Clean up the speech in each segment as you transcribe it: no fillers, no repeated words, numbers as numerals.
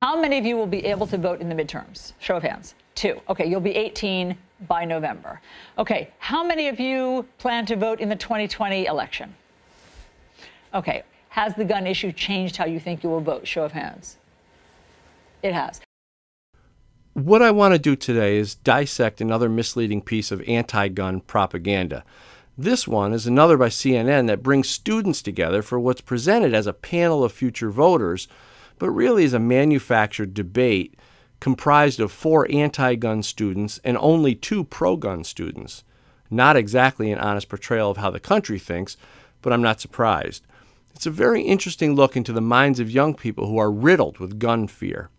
How many of you will be able to vote in the midterms? Show of hands. 2. Okay, you'll be 18 by November. Okay, how many of you plan to vote in the 2020 election? Okay, has the gun issue changed how you think you will vote? Show of hands. It has. What I want to do today is dissect another misleading piece of anti-gun propaganda. This one is another by CNN that brings students together for what's presented as a panel of future voters, but really is a manufactured debate comprised of 4 anti-gun students and only 2 pro-gun students. Not exactly an honest portrayal of how the country thinks, but I'm not surprised. It's a very interesting look into the minds of young people who are riddled with gun fear.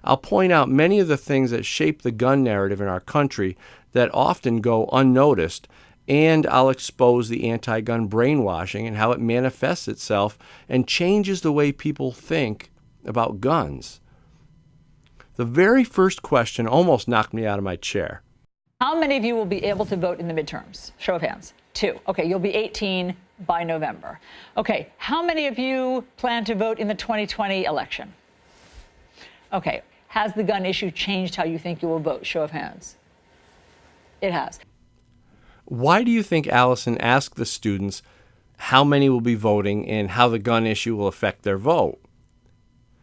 I'll point out many of the things that shape the gun narrative in our country that often go unnoticed, and I'll expose the anti-gun brainwashing and how it manifests itself and changes the way people think about guns. The very first question almost knocked me out of my chair. How many of you will be able to vote in the midterms? Show of hands. 2. Okay, you'll be 18 by November. Okay, how many of you plan to vote in the 2020 election? Okay, has the gun issue changed how you think you will vote? Show of hands. It has. Why do you think Allison asked the students how many will be voting and how the gun issue will affect their vote?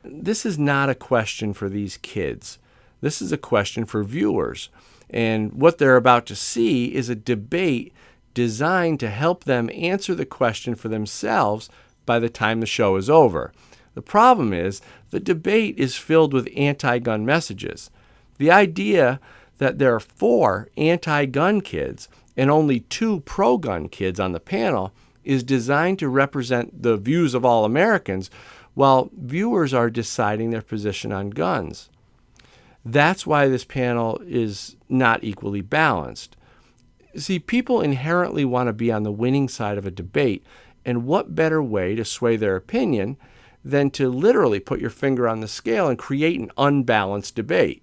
This is not a question for these kids. This is a question for viewers. And what they're about to see is a debate designed to help them answer the question for themselves by the time the show is over. The problem is the debate is filled with anti-gun messages. The idea that there are 4 anti-gun kids and only 2 pro-gun kids on the panel is designed to represent the views of all Americans while viewers are deciding their position on guns. That's why this panel is not equally balanced. See, people inherently want to be on the winning side of a debate, and what better way to sway their opinion than to literally put your finger on the scale and create an unbalanced debate?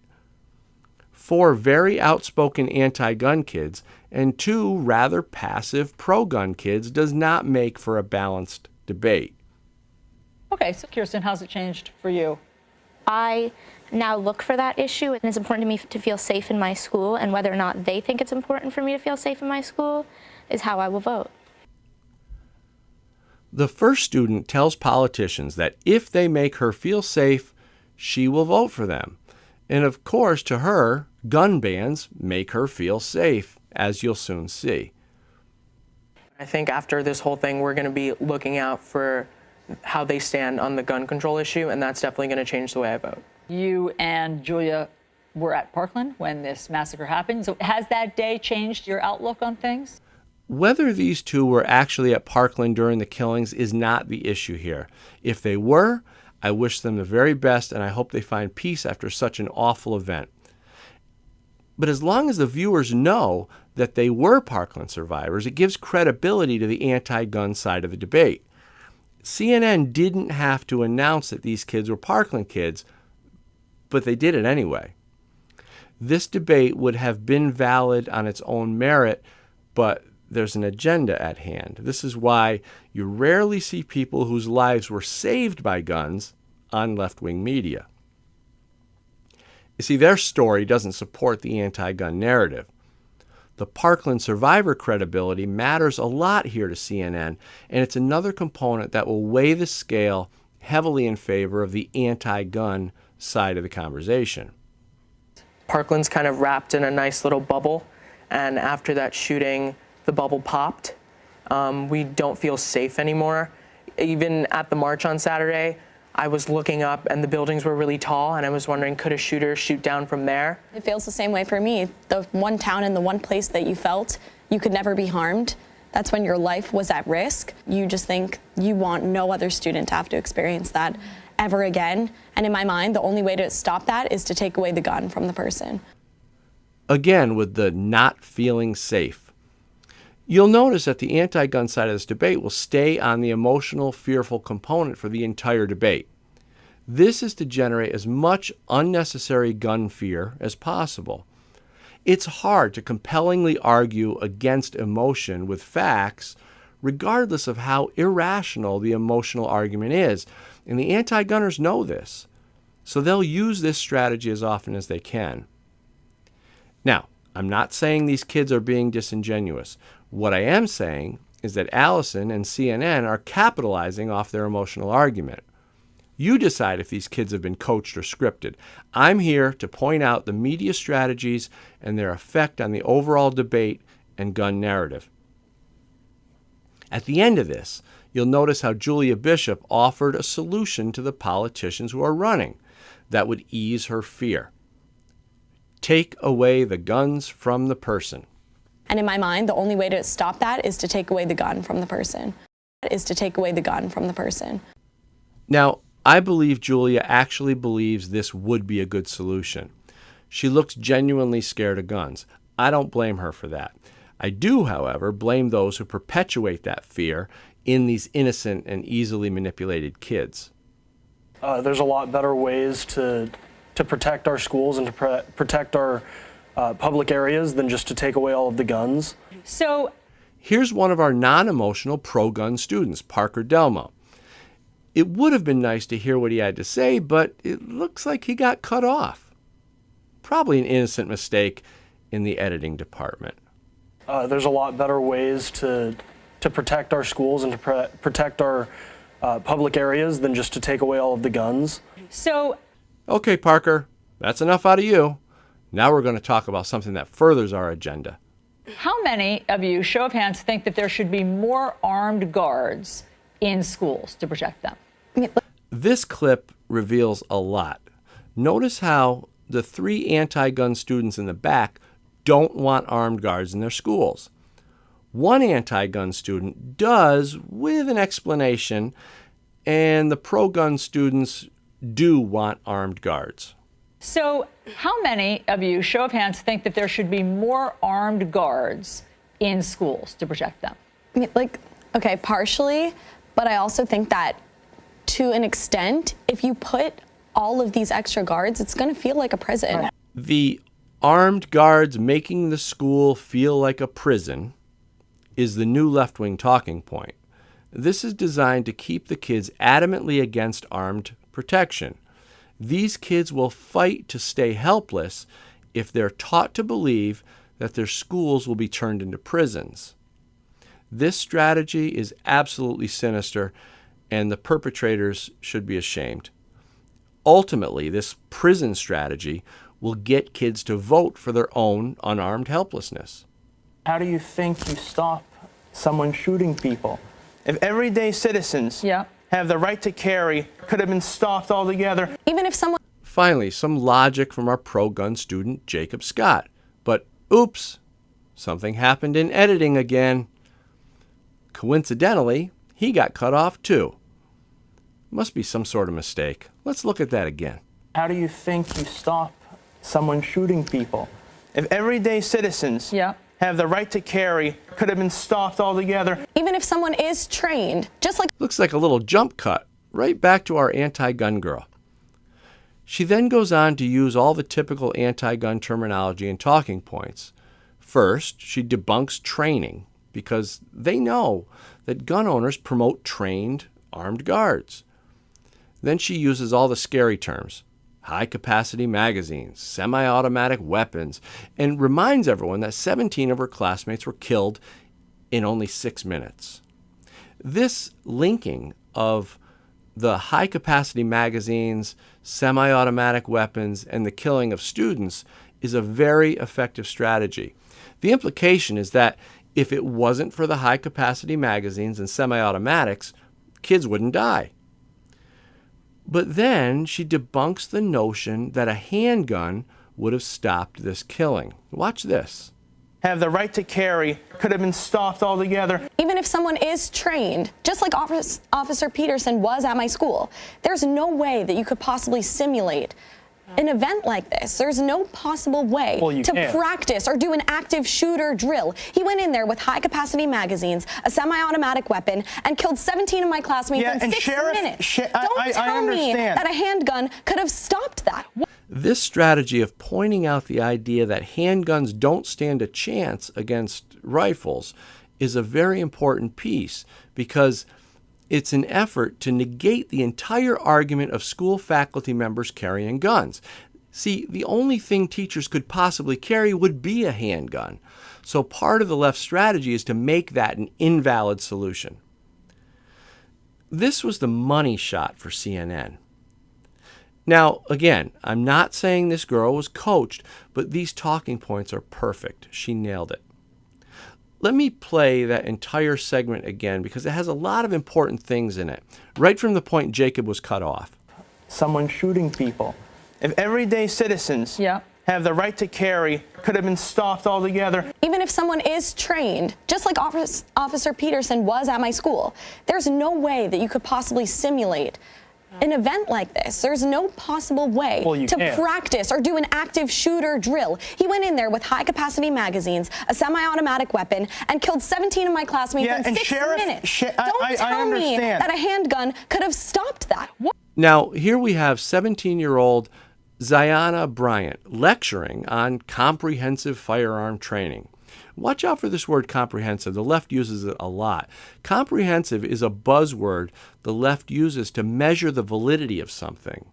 4 very outspoken anti-gun kids and 2 rather passive pro-gun kids does not make for a balanced debate. Okay, so Kirsten, how's it changed for you? I now look for that issue, and it's important to me to feel safe in my school, and whether or not they think it's important for me to feel safe in my school is how I will vote. The first student tells politicians that if they make her feel safe, she will vote for them. And of course, to her, gun bans make her feel safe, as you'll soon see. I think after this whole thing, we're going to be looking out for how they stand on the gun control issue, and that's definitely going to change the way I vote. You and Julia were at Parkland when this massacre happened. So has that day changed your outlook on things? Whether these 2 were actually at Parkland during the killings is not the issue here. If they were, I wish them the very best, and I hope they find peace after such an awful event. But as long as the viewers know that they were Parkland survivors, it gives credibility to the anti-gun side of the debate. CNN didn't have to announce that these kids were Parkland kids, but they did it anyway. This debate would have been valid on its own merit, but there's an agenda at hand. This is why you rarely see people whose lives were saved by guns on left-wing media. You see, their story doesn't support the anti-gun narrative. The Parkland survivor credibility matters a lot here to CNN, and it's another component that will weigh the scale heavily in favor of the anti-gun side of the conversation. Parkland's kind of wrapped in a nice little bubble, and after that shooting, the bubble popped. We don't feel safe anymore. Even at the march on Saturday, I was looking up and the buildings were really tall, and I was wondering, could a shooter shoot down from there? It feels the same way for me. The one town and the one place that you felt you could never be harmed, that's when your life was at risk. You just think you want no other student to have to experience that ever again. And in my mind, the only way to stop that is to take away the gun from the person. Again, with the not feeling safe. You'll notice that the anti-gun side of this debate will stay on the emotional, fearful component for the entire debate. This is to generate as much unnecessary gun fear as possible. It's hard to compellingly argue against emotion with facts, regardless of how irrational the emotional argument is, and the anti-gunners know this. So they'll use this strategy as often as they can. Now, I'm not saying these kids are being disingenuous. What I am saying is that Allison and CNN are capitalizing off their emotional argument. You decide if these kids have been coached or scripted. I'm here to point out the media strategies and their effect on the overall debate and gun narrative. At the end of this, you'll notice how Julia Bishop offered a solution to the politicians who are running that would ease her fear. Take away the guns from the person. And in my mind, the only way to stop that is to take away the gun from the person. Now, I believe Julia actually believes this would be a good solution. She looks genuinely scared of guns. I don't blame her for that. I do, however, blame those who perpetuate that fear in these innocent and easily manipulated kids. There's a lot better ways to protect our schools and to protect our public areas than just to take away all of the guns. So here's one of our non-emotional pro-gun students, Parker Delmo. It would have been nice to hear what he had to say, but it looks like he got cut off. Probably an innocent mistake in the editing department. There's a lot better ways to protect our schools and to protect our public areas than just to take away all of the guns. So Okay, Parker, that's enough out of you. Now we're going to talk about something that furthers our agenda. how many of you, show of hands, think that there should be more armed guards in schools to protect them? This clip reveals a lot. Notice how the 3 anti-gun students in the back don't want armed guards in their schools. One anti-gun student does, with an explanation, and the pro-gun students do want armed guards. So how many of you, show of hands, think that there should be more armed guards in schools to protect them? Okay, partially, but I also think that to an extent, if you put all of these extra guards, it's going to feel like a prison. The armed guards making the school feel like a prison is the new left-wing talking point. This is designed to keep the kids adamantly against armed protection. These kids will fight to stay helpless if they're taught to believe that their schools will be turned into prisons. This strategy is absolutely sinister, and the perpetrators should be ashamed. Ultimately, this prison strategy will get kids to vote for their own unarmed helplessness. How do you think you stop someone shooting people? If everyday citizens have the right to carry, could have been stopped altogether. Even if someone... Finally, some logic from our pro-gun student, Jacob Scott. But oops, something happened in editing again. Coincidentally, he got cut off too. Must be some sort of mistake. Let's look at that again. How do you think you stop someone shooting people? If everyday citizens have the right to carry, could have been stopped altogether. Even if someone is trained, just like... Looks like a little jump cut, right back to our anti-gun girl. She then goes on to use all the typical anti-gun terminology and talking points. First, she debunks training, because they know that gun owners promote trained armed guards. Then she uses all the scary terms, high-capacity magazines, semi-automatic weapons, and reminds everyone that 17 of her classmates were killed in only 6 minutes. This linking of the high-capacity magazines, semi-automatic weapons, and the killing of students is a very effective strategy. The implication is that if it wasn't for the high-capacity magazines and semi-automatics, kids wouldn't die. But then she debunks the notion that a handgun would have stopped this killing. Watch this. Have the right to carry, could have been stopped altogether. Even if someone is trained, just like Officer Peterson was at my school, there's no way that you could possibly simulate an event like this. There's no possible way to practice or do an active shooter drill. He went in there with high-capacity magazines, a semi-automatic weapon, and killed 17 of my classmates in 6 minutes. Don't tell me that a handgun could have stopped that. This strategy of pointing out the idea that handguns don't stand a chance against rifles is a very important piece, because It's an effort to negate the entire argument of school faculty members carrying guns. See, the only thing teachers could possibly carry would be a handgun. So part of the left's strategy is to make that an invalid solution. This was the money shot for CNN. Now, again, I'm not saying this girl was coached, but these talking points are perfect. She nailed it. Let me play that entire segment again because it has a lot of important things in it, right from the point Jacob was cut off. Someone shooting people. If everyday citizens have the right to carry, could have been stopped altogether. Even if someone is trained, just like Officer Peterson was at my school, there's no way that you could possibly simulate an event like this. There's no possible way to practice or do an active shooter drill. He went in there with high-capacity magazines, a semi-automatic weapon, and killed 17 of my classmates in 6 minutes. Don't tell me that a handgun could have stopped that. Now, here we have 17-year-old Ziana Bryant lecturing on comprehensive firearm training. Watch out for this word comprehensive. The left uses it a lot. Comprehensive is a buzzword the left uses to measure the validity of something.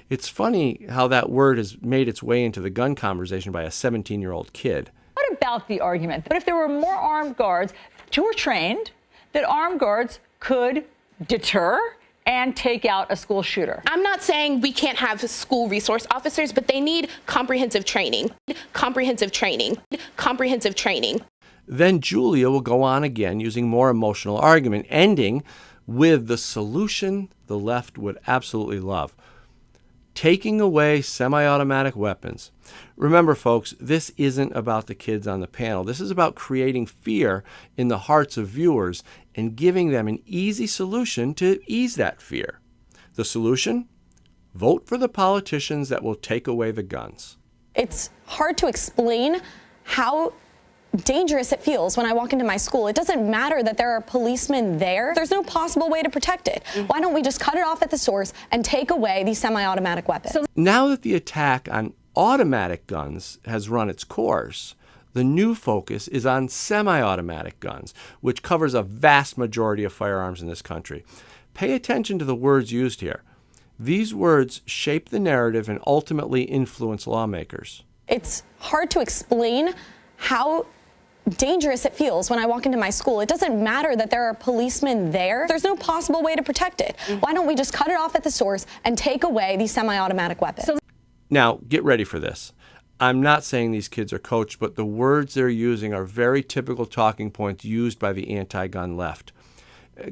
It's funny how that word has made its way into the gun conversation by a 17-year-old kid. What about the argument that if there were more armed guards who were trained, that armed guards could deter and take out a school shooter? I'm not saying we can't have school resource officers, but they need comprehensive training. Comprehensive training. Comprehensive training. Then Julia will go on again using more emotional argument, ending with the solution the left would absolutely love. Taking away semi-automatic weapons. Remember, folks, this isn't about the kids on the panel. This is about creating fear in the hearts of viewers and giving them an easy solution to ease that fear. The solution? Vote for the politicians that will take away the guns. It's hard to explain how dangerous it feels when I walk into my school. It doesn't matter that there are policemen there. There's no possible way to protect it. Why don't we just cut it off at the source and take away these semi-automatic weapons? Now that the attack on automatic guns has run its course, the new focus is on semi-automatic guns, which covers a vast majority of firearms in this country. Pay attention to the words used here. These words shape the narrative and ultimately influence lawmakers. It's hard to explain how dangerous it feels when I walk into my school. It doesn't matter that there are policemen there. There's no possible way to protect it. Why don't we just cut it off at the source and take away these semi-automatic weapons? Now, get ready for this. I'm not saying these kids are coached, but the words they're using are very typical talking points used by the anti-gun left.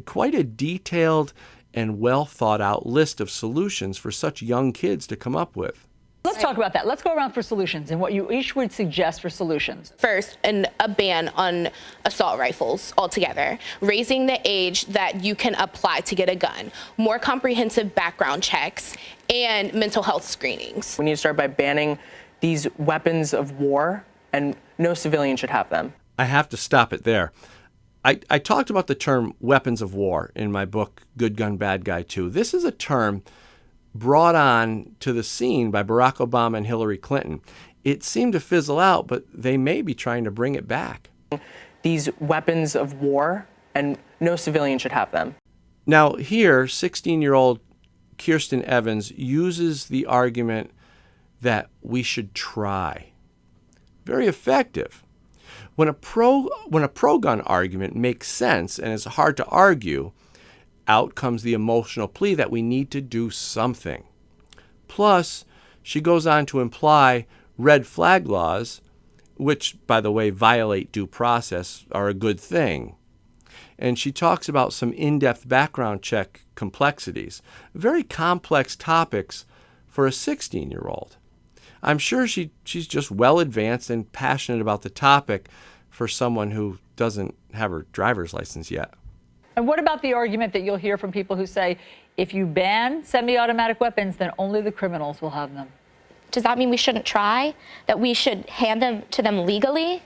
Quite a detailed and well thought out list of solutions for such young kids to come up with. Let's talk about that. Let's go around for solutions and what you each would suggest for solutions. First, a ban on assault rifles altogether, raising the age that you can apply to get a gun, more comprehensive background checks, and mental health screenings. We need to start by banning these weapons of war, and no civilian should have them. I have to stop it there. I talked about the term weapons of war in my book, Good Gun, Bad Guy 2. This is a term brought on to the scene by Barack Obama and Hillary Clinton. It seemed to fizzle out, but they may be trying to bring it back. These weapons of war, and no civilian should have them. Now here, 16-year-old Kirsten Evans uses the argument that we should try. Very effective. When a pro-gun argument makes sense and is hard to argue, out comes the emotional plea that we need to do something. Plus, she goes on to imply red flag laws, which, by the way, violate due process, are a good thing. And she talks about some in-depth background check complexities, very complex topics for a 16-year-old. I'm sure she's just well advanced and passionate about the topic for someone who doesn't have her driver's license yet. And what about the argument that you'll hear from people who say, if you ban semi-automatic weapons, then only the criminals will have them? Does that mean we shouldn't try? That we should hand them to them legally?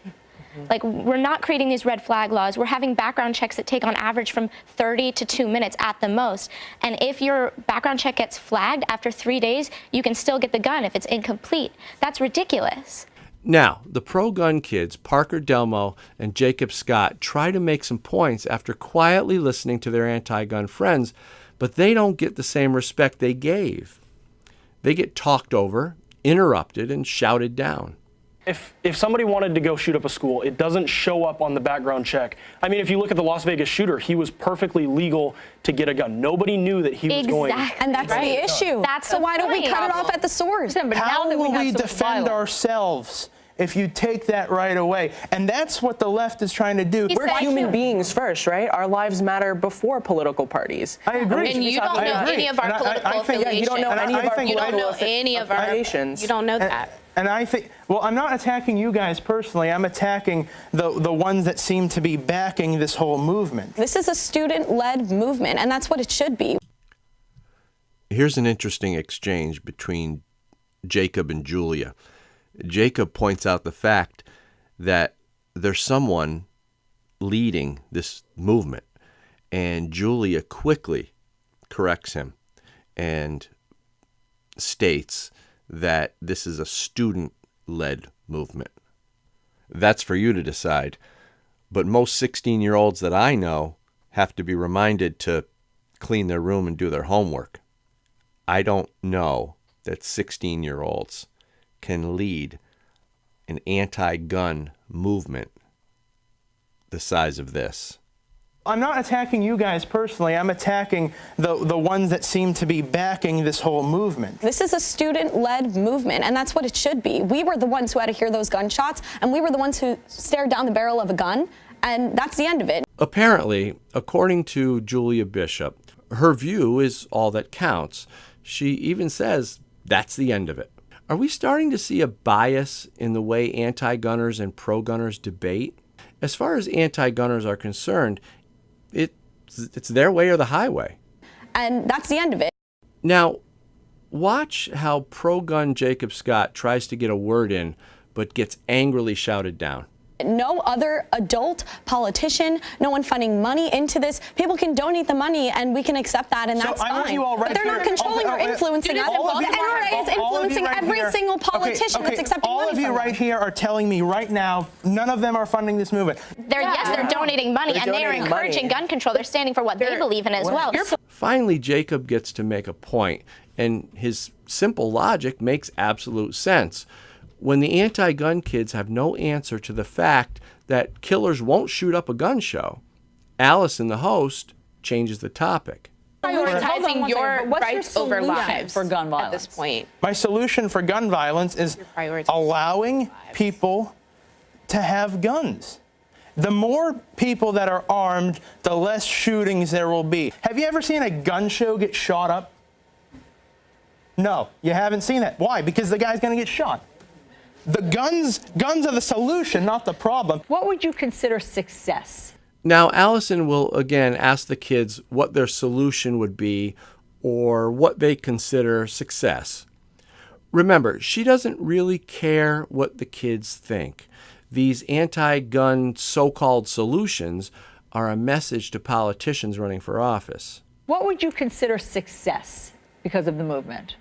Like, we're not creating these red flag laws. We're having background checks that take on average from 30 to 2 minutes at the most. And if your background check gets flagged after 3 days, you can still get the gun if it's incomplete. That's ridiculous. Now, the pro-gun kids, Parker Delmo and Jacob Scott, try to make some points after quietly listening to their anti-gun friends, but they don't get the same respect they gave. They get talked over, interrupted, and shouted down. If somebody wanted to go shoot up a school, it doesn't show up on the background check. I mean, if you look at the Las Vegas shooter, he was perfectly legal to get a gun. Nobody knew that he was going. And that's the issue. So why don't we cut it off at the source? How will we defend ourselves if you take that right away? And that's what the left is trying to do. We're human beings first, right? Our lives matter before political parties. I agree. And you don't know any of our political affiliations. You don't know any of our political affiliations. You don't know that. And I think, well, I'm not attacking you guys personally. I'm attacking the ones that seem to be backing this whole movement. This is a student-led movement, and that's what it should be. Here's an interesting exchange between Jacob and Julia. Jacob points out the fact that there's someone leading this movement, and Julia quickly corrects him and states that this is a student-led movement. That's for you to decide, but most 16-year-olds that I know have to be reminded to clean their room and do their homework. I don't know that 16-year-olds can lead an anti-gun movement the size of this. I'm not attacking you guys personally. I'm attacking the ones that seem to be backing this whole movement. This is a student-led movement, and that's what it should be. We were the ones who had to hear those gunshots, and we were the ones who stared down the barrel of a gun, and that's the end of it. Apparently, according to Julia Bishop, her view is all that counts. She even says that's the end of it. Are we starting to see a bias in the way anti-gunners and pro-gunners debate? As far as anti-gunners are concerned, it's their way or the highway. And that's the end of it. Now, watch how pro-gun Jacob Scott tries to get a word in, but gets angrily shouted down. No other adult politician, no one funding money into this. People can donate the money and we can accept that, and that's fine. But they're not controlling or influencing us. The NRA is influencing every single politician that's accepting money. All of you right here are telling me right now none of them are funding this movement. They're donating money, and they are encouraging gun control. They're standing for what they believe in as well. Finally, Jacob gets to make a point, and his simple logic makes absolute sense. When the anti-gun kids have no answer to the fact that killers won't shoot up a gun show, Allison, the host, changes the topic. Prioritizing your rights over lives for gun violence at this point. My solution for gun violence is allowing people to have guns. The more people that are armed, the less shootings there will be. Have you ever seen a gun show get shot up? No, you haven't seen it. Why? Because the guy's going to get shot. The guns are the solution, not the problem. What would you consider success? Now, Allison will again ask the kids what their solution would be or what they consider success. Remember, she doesn't really care what the kids think. These anti-gun so-called solutions are a message to politicians running for office. What would you consider success because of the movement?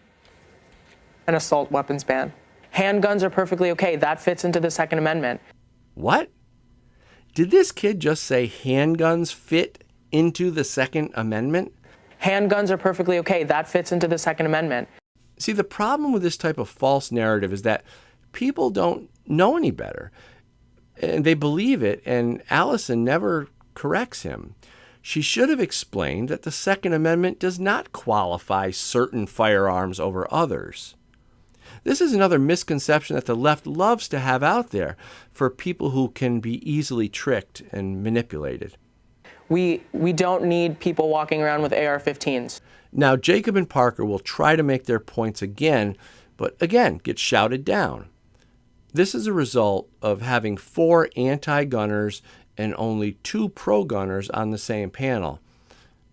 An assault weapons ban. Handguns are perfectly okay. That fits into the Second Amendment. What? Did this kid just say handguns fit into the Second Amendment? Handguns are perfectly okay. That fits into the Second Amendment. See, the problem with this type of false narrative is that people don't know any better. And they believe it, and Allison never corrects him. She should have explained that the Second Amendment does not qualify certain firearms over others. This is another misconception that the left loves to have out there for people who can be easily tricked and manipulated. We don't need people walking around with AR-15s. Now, Jacob and Parker will try to make their points again, but again get shouted down. This is a result of having 4 anti-gunners and only 2 pro-gunners on the same panel.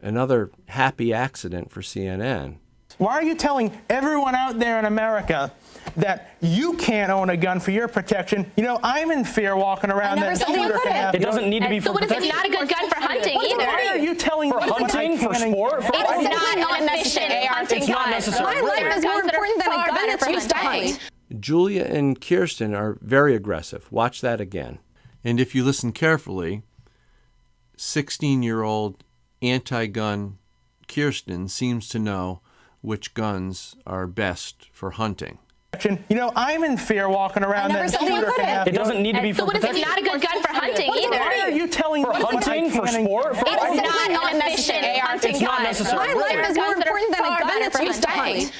Another happy accident for CNN. Why are you telling everyone out there in America that you can't own a gun for your protection? You know, I'm in fear walking around that shooter can have. It doesn't need to be for protection. It's not a good gun for hunting either. Why are you telling For hunting, for sport, for It's not necessary. It's not necessary. My life is more important than a gun that's used to hunt. Julia and Kirsten are very aggressive. Watch that again. And if you listen carefully, 16-year-old anti-gun Kirsten seems to know which guns are best for hunting. You know, I'm in fear walking around that shooter can have. It doesn't need to be for So what is it? protection. Not a good gun for hunting either. Why are you telling For me what I hunting, for can and sport, for It's not efficient hunting It's not gun. necessary. My life is more important than a gun that's used to hunt.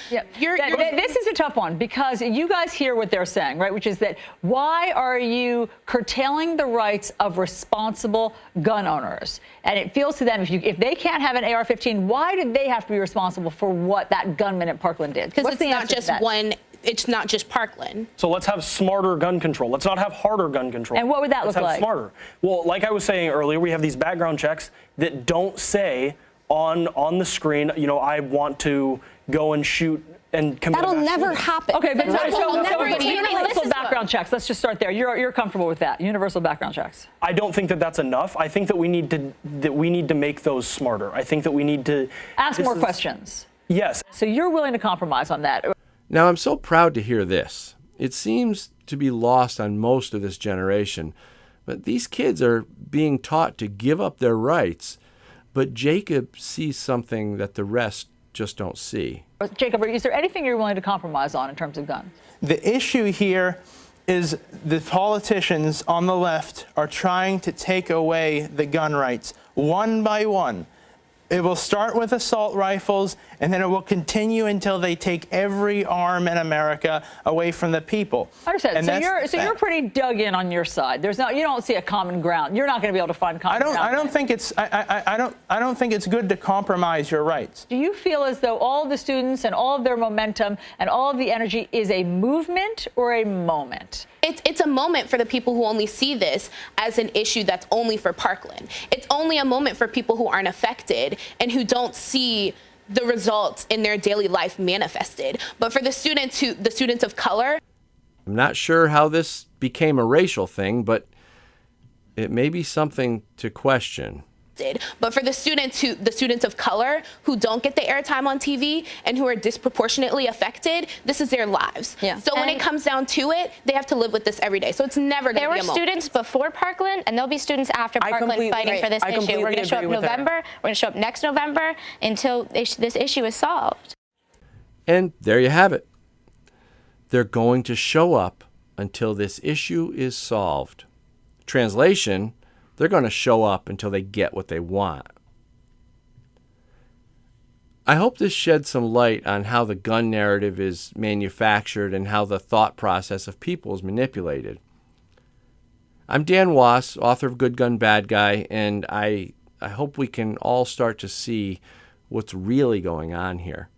This is a tough one because you guys hear what they're saying, right? Which is that why are you curtailing the rights of responsible gun owners? And it feels to them if they can't have an AR-15, why did they have to be responsible for what that gunman at Parkland did? Because What's it's the not answer to just that? one. It's not just Parkland. So let's have smarter gun control. Let's not have harder gun control. And what would that Let's look have like? Smarter. Well, like I was saying earlier, we have these background checks that don't say on the screen, you know, I want to go and shoot and commit. That'll a mass never shooting. happen. Okay, but Never universal even background checks. Let's just start there. You're comfortable with that? Universal background checks. I don't think that that's enough. I think that we need to make those smarter. I think that we need to Ask more questions. Yes. So you're willing to compromise on that. Now, I'm so proud to hear this. It seems to be lost on most of this generation, but these kids are being taught to give up their rights, but Jacob sees something that the rest just don't see. Jacob, is there anything you're willing to compromise on in terms of guns? The issue here is the politicians on the left are trying to take away the gun rights one by one. It will start with assault rifles, and then it will continue until they take every arm in America away from the people. I understand. And You're pretty dug in on your side. You don't see a common ground. You're not going to be able to find common ground. I don't think it's good to compromise your rights. Do you feel as though all of the students and all of their momentum and all of the energy is a movement or a moment? It's a moment for the people who only see this as an issue that's only for Parkland. It's only a moment for people who aren't affected and who don't see the results in their daily life manifested. But for the students of color, I'm not sure how this became a racial thing, but it may be something to question. But for the students of color who don't get the airtime on TV and who are disproportionately affected, this is their lives. Yeah. So when it comes down to it, they have to live with this every day. So it's never going to be a moment. There were students before Parkland, and there'll be students after Parkland fighting for this issue. We're going to show up November. We're going to show up next November until this issue is solved. And there you have it. They're going to show up until this issue is solved. Translation: they're going to show up until they get what they want. I hope this sheds some light on how the gun narrative is manufactured and how the thought process of people is manipulated. I'm Dan Wos, author of Good Gun, Bad Guy, and I hope we can all start to see what's really going on here.